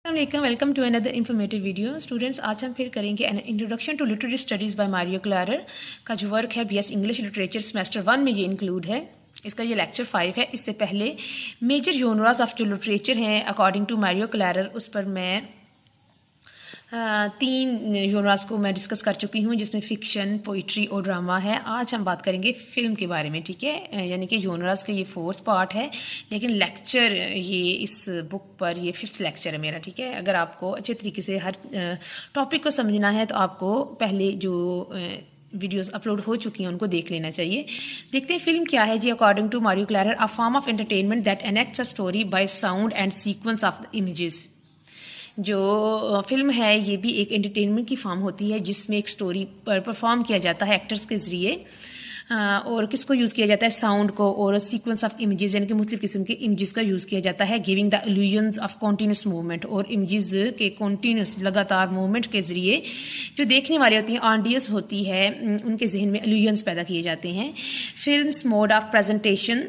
अस्सलाम welcome to another informative video. Students, आज हम फिर करेंगे an introduction to literary studies by Mario Klarer का जो वर्क है बीएस इंग्लिश लिटरेचर सेमेस्टर 1 में ये इंक्लूड है। इसका ये लेक्चर 5 है। इससे पहले मेजर जोनरास ऑफ जो लिटरेचर हैं अकॉर्डिंग टू मारियो क्लारर, उस पर मैं 3 जोनरास को मैं डिस्कस कर चुकी हूँ, जिसमें फ़िक्शन, पोइट्री और ड्रामा है। आज हम बात करेंगे फ़िल्म के बारे में, ठीक है। यानी कि जोनरास का ये 4th पार्ट है, लेकिन लेक्चर ये इस बुक पर ये 5th लेक्चर है मेरा, ठीक है। अगर आपको अच्छे तरीके से हर टॉपिक को समझना है तो आपको पहले जो वीडियोस अपलोड हो चुकी हैं उनको देख लेना चाहिए। देखते हैं फिल्म क्या है जी। According to Mario Klarer, a form of entertainment that enacts a story by sound and sequence of the images. जो फिल्म है ये भी एक एंटरटेनमेंट की फॉर्म होती है, जिसमें एक स्टोरी पर परफॉर्म किया जाता है एक्टर्स के ज़रिए, और किसको यूज़ किया जाता है, साउंड को, और सीक्वेंस ऑफ इमेजेस यानी कि मुख्तलिफ किस्म के इमेजेस का यूज़ किया जाता है, giving the illusions of continuous movement. और इमेजेस के कॉन्टीन्यूस लगातार मूवमेंट के ज़रिए जो देखने वाले होती हैं, ऑडियंस होती है, उनके जहन में इल्यूजन्स पैदा किए जाते हैं। Films mode of presentation,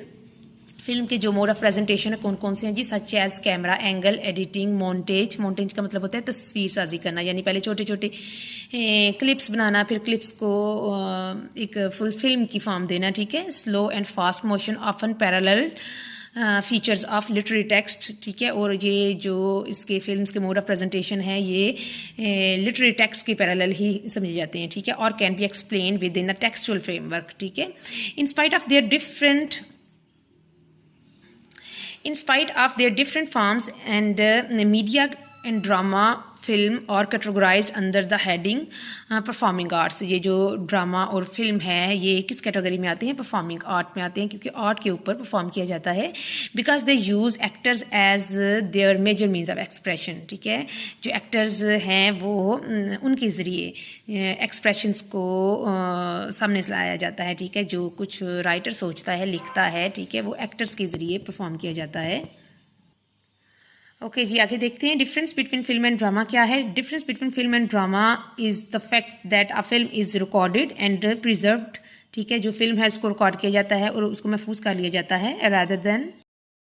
film के जो मोड ऑफ प्रेजेंटेशन है कौन कौन से हैं जी, such as camera angle, editing, montage. Montage का मतलब होता है तस्वीर साजी करना, यानी पहले छोटे छोटे क्लिप्स बनाना, फिर क्लिप्स को एक फुल फिल्म की फॉर्म देना, ठीक है। Slow and fast motion often parallel features of literary text, ठीक है। और ये जो इसके फिल्म्स के मोड ऑफ प्रेजेंटेशन है ये लिटरेरी टेक्स्ट के पैरेलल ही समझे जाते हैं, ठीक है। और can be explain within a textual framework, ठीक है। In spite of their different forms and media and drama, film और categorized under the heading performing arts. ये जो ड्रामा और फिल्म है ये किस कैटेगरी में आते हैं, परफॉर्मिंग आर्ट में आते हैं, क्योंकि आर्ट के ऊपर परफॉर्म किया जाता है। Because they use actors as their major means of expression, ठीक है। जो एक्टर्स हैं वो उनके ज़रिए एक्सप्रेशंस को सामने लाया जाता है, ठीक है। जो कुछ राइटर सोचता है, लिखता है, ठीक है, वो एक्टर्स के ज़रिए परफॉर्म किया जाता है। ओके जी, आगे देखते हैं difference between film and drama क्या है। Difference between film and drama is the fact that a film is recorded and preserved, ठीक है। जो फिल्म है उसको रिकॉर्ड किया जाता है और उसको महफूज कर लिया जाता है,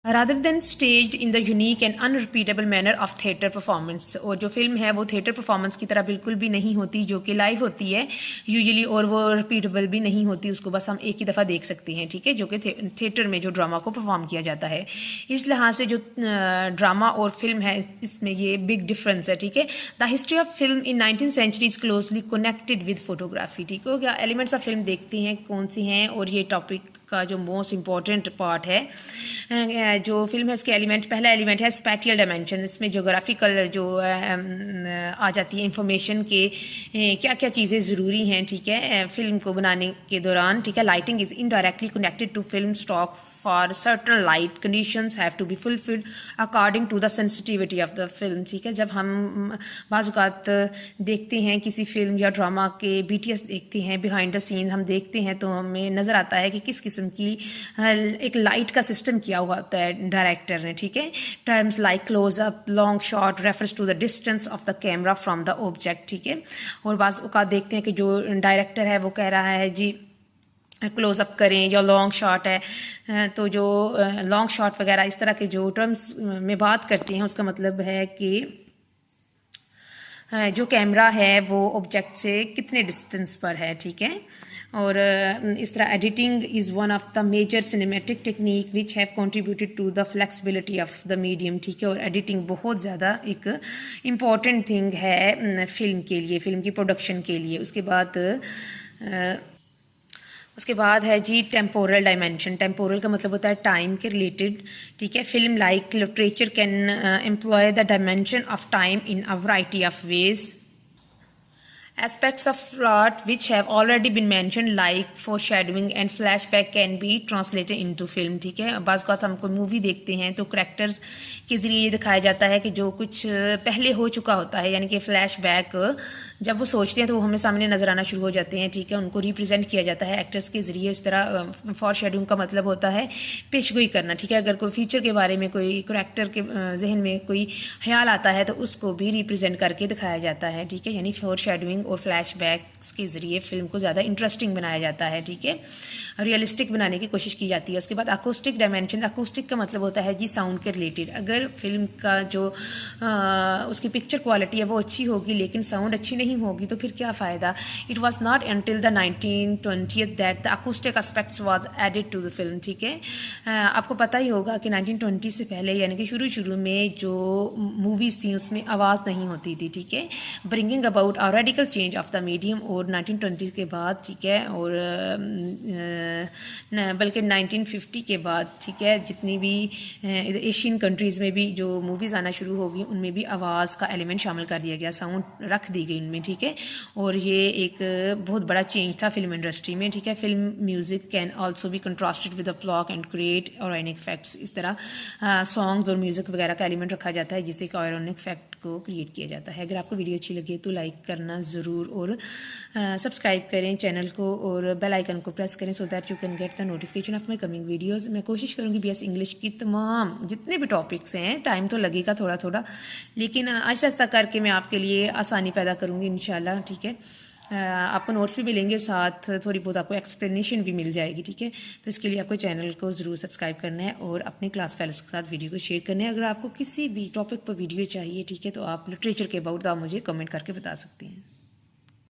rather than staged in the unique and unrepeatable manner of theatre performance। और जो फिल्म है वो थिएटर परफॉर्मेंस की तरह बिल्कुल भी नहीं होती, जो कि लाइव होती है यूजुअली, और वो रिपीटेबल भी नहीं होती, उसको बस हम एक ही दफ़ा देख सकते हैं, ठीक है। जो कि थिएटर में जो ड्रामा को परफॉर्म किया जाता है। इस लिहाज से जो ड्रामा और फिल्म है इसमें ये बिग डिफरेंस है, ठीक है। The history of film in 19th century is closely connected with photography, ठीक हो गया। एलिमेंट्स ऑफ फिल्म देखते हैं कौन सी हैं, और ये टॉपिक का जो मोस्ट इम्पॉर्टेंट पार्ट है जो फिल्म है उसके एलिमेंट, पहला एलिमेंट है स्पैटियल डायमेंशन। इसमें जोग्राफिकल जो आ जाती है इंफॉर्मेशन के क्या क्या चीज़ें ज़रूरी हैं, ठीक है, फिल्म को बनाने के दौरान, ठीक है। Lighting is indirectly connected to film stock for certain light conditions have to be fulfilled according to the sensitivity of the film, ठीक है। जब हम बाज़-औक़ात देखते हैं किसी फिल्म या ड्रामा के BTS देखते हैं, बिहाइंड द सीन हम देखते हैं, तो हमें नज़र आता है कि किस किस्म की एक लाइट का सिस्टम किया हुआ होता है डायरेक्टर ने, ठीक है। Terms like close up, long shot refers to the distance of the camera from the object, ठीक है। और बाज़-औक़ात देखते हैं कि जो डायरेक्टर है वो कह रहा है जी क्लोज़अप करें, या लॉन्ग शॉट है, तो जो लॉन्ग शॉट वगैरह इस तरह के जो टर्म्स में बात करती हैं उसका मतलब है कि जो कैमरा है वो ऑब्जेक्ट से कितने डिस्टेंस पर है, ठीक है। और इस तरह editing is one of the major cinematic technique which have contributed to the flexibility of the medium, ठीक है। और एडिटिंग बहुत ज़्यादा एक इम्पॉर्टेंट थिंग है फिल्म के लिए, फिल्म की प्रोडक्शन के लिए। उसके बाद है जी टेम्पोरल डायमेंशन। टेम्पोरल का मतलब होता है टाइम के रिलेटेड, ठीक है। Film like literature can employ the dimension of time in a variety of ways. Aspects of plot which have already been mentioned like foreshadowing and flashback can be translated into film, ठीक है। बाज़ बात हम कोई movie देखते हैं तो characters के ज़रिए ये दिखाया जाता है कि जो कुछ पहले हो चुका होता है, यानी कि फ्लैशबैक जब वो सोचते हैं तो वो हमें सामने नजर आना शुरू हो जाते हैं, ठीक है। उनको रिप्रेजेंट किया जाता है एक्टर्स के ज़रिए। इस तरह फॉरशैडोइंग का मतलब होता है पेशगोई करना, ठीक है। अगर कोई फ्यूचर के बारे में कोई करैक्टर के जहन में कोई ख्याल आता है तो उसको भी रिप्रेजेंट करके दिखाया जाता है, ठीक है, यानी फॉरशैडोइंग और फ्लैशबैक्स के ज़रिए फ़िल्म को ज़्यादा इंटरेस्टिंग बनाया जाता है, ठीक है, रियलिस्टिक बनाने की कोशिश की जाती है। उसके बाद अकॉस्टिक डायमेंशन, अकॉस्टिक का मतलब होता है जी साउंड के रिलेटेड। अगर फिल्म का जो उसकी पिक्चर क्वालिटी है वो अच्छी होगी लेकिन साउंड अच्छी नहीं होगी तो फिर क्या फ़ायदा। It was not until the 1920 that the acoustic aspects was added to the film, ठीक है। आपको पता ही होगा कि 1920 से पहले यानी कि शुरू में जो मूवीज़ थी उसमें आवाज़ नहीं होती थी, ठीक है, bringing about a radical change of the medium. और 1920 के बाद, ठीक है, और बल्कि 1950 के बाद, ठीक है, जितनी भी एशियन कंट्रीज़ में भी जो मूवीज़ आना शुरू हो गई उनमें भी आवाज़ का एलिमेंट शामिल कर दिया गया, साउंड रख दी गई उनमें, ठीक है। और ये एक बहुत बड़ा चेंज था फिल्म इंडस्ट्री में, ठीक है। Film music can also be contrasted with the plot and create organic effects. इस तरह सॉन्ग्स और म्यूज़िक वगैरह का एलिमेंट रखा जाता है जिससे एक ऑर्गेनिक इफेक्ट को क्रिएट किया जाता है। अगर आपको वीडियो अच्छी लगे तो लाइक करना ज़रूर और सब्सक्राइब करें चैनल को और बेल आइकन को प्रेस करें so that you can get the notification of my coming videos. मैं कोशिश करूँगी BS इंग्लिश की तमाम जितने भी टॉपिक्स हैं, टाइम तो लगेगा थोड़ा थोड़ा, लेकिन आहिस्ता आहिस्ता करके मैं आपके लिए आसानी पैदा करूँगी इंशाल्लाह, ठीक है। आपको नोट्स भी मिलेंगे, साथ थोड़ी बहुत आपको एक्सप्लेनेशन भी मिल जाएगी, ठीक है। तो इसके लिए आपको चैनल को ज़रूर सब्सक्राइब करना है और अपने क्लास फेलोज़ के साथ वीडियो को शेयर करना है। अगर आपको किसी भी टॉपिक पर वीडियो चाहिए, ठीक है, तो आप लिटरेचर के अबाउट आप मुझे कमेंट करके बता सकते हैं।